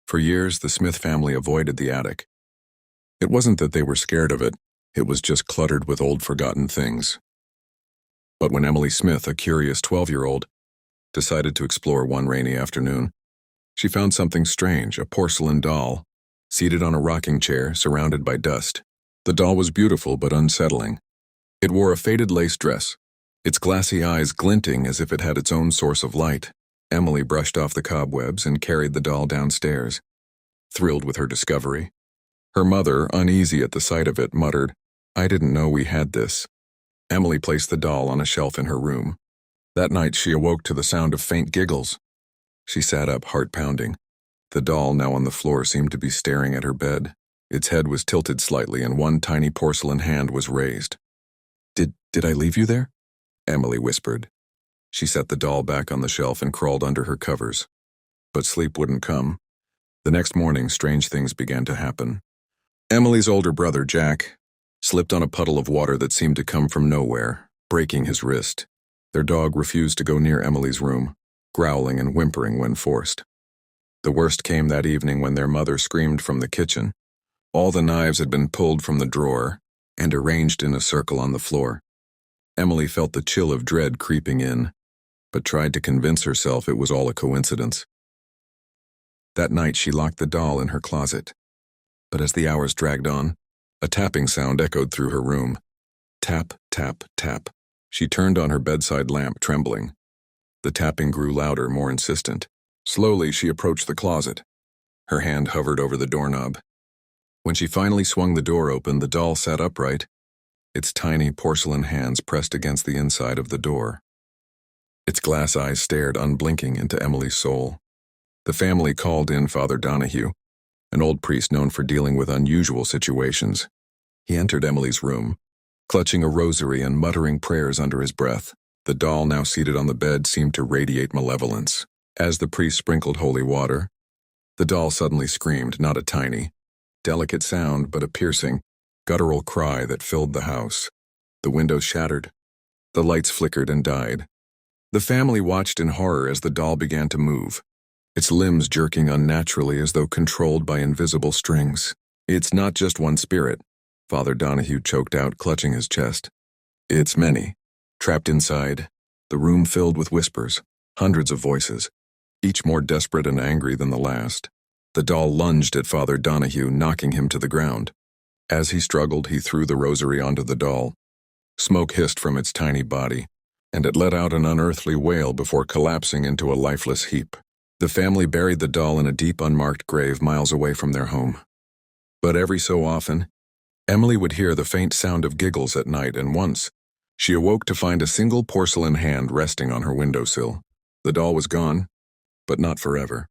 For years, the Smith family avoided the attic. It wasn't that they were scared of it, it was just cluttered with old forgotten things. But when Emily Smith, a curious 12-year-old, decided to explore one rainy afternoon, she found something strange, a porcelain doll, seated on a rocking chair, surrounded by dust. The doll was beautiful but unsettling. It wore a faded lace dress, its glassy eyes glinting as if it had its own source of light. Emily brushed off the cobwebs and carried the doll downstairs, thrilled with her discovery. Her mother, uneasy at the sight of it, muttered, "I didn't know we had this." Emily placed the doll on a shelf in her room. That night she awoke to the sound of faint giggles. She sat up, heart pounding. The doll, now on the floor, seemed to be staring at her bed. Its head was tilted slightly and one tiny porcelain hand was raised. Did I leave you there?" Emily whispered. She set the doll back on the shelf and crawled under her covers. But sleep wouldn't come. The next morning, strange things began to happen. Emily's older brother, Jack, slipped on a puddle of water that seemed to come from nowhere, breaking his wrist. Their dog refused to go near Emily's room, growling and whimpering when forced. The worst came that evening when their mother screamed from the kitchen. All the knives had been pulled from the drawer and arranged in a circle on the floor. Emily felt the chill of dread creeping in, but tried to convince herself it was all a coincidence. That night she locked the doll in her closet. But as the hours dragged on, a tapping sound echoed through her room. Tap, tap, tap. She turned on her bedside lamp, trembling. The tapping grew louder, more insistent. Slowly she approached the closet. Her hand hovered over the doorknob. When she finally swung the door open, the doll sat upright, its tiny porcelain hands pressed against the inside of the door. Its glass eyes stared unblinking into Emily's soul. The family called in Father Donahue, an old priest known for dealing with unusual situations. He entered Emily's room, clutching a rosary and muttering prayers under his breath. The doll, now seated on the bed, seemed to radiate malevolence. As the priest sprinkled holy water, the doll suddenly screamed, not a tiny, delicate sound, but a piercing, guttural cry that filled the house. The windows shattered. The lights flickered and died. The family watched in horror as the doll began to move, its limbs jerking unnaturally as though controlled by invisible strings. "It's not just one spirit," Father Donahue choked out, clutching his chest. "It's many." Trapped inside, the room filled with whispers, hundreds of voices, each more desperate and angry than the last. The doll lunged at Father Donahue, knocking him to the ground. As he struggled, he threw the rosary onto the doll. Smoke hissed from its tiny body, and it let out an unearthly wail before collapsing into a lifeless heap. The family buried the doll in a deep, unmarked grave miles away from their home. But every so often, Emily would hear the faint sound of giggles at night, and once, she awoke to find a single porcelain hand resting on her windowsill. The doll was gone, but not forever.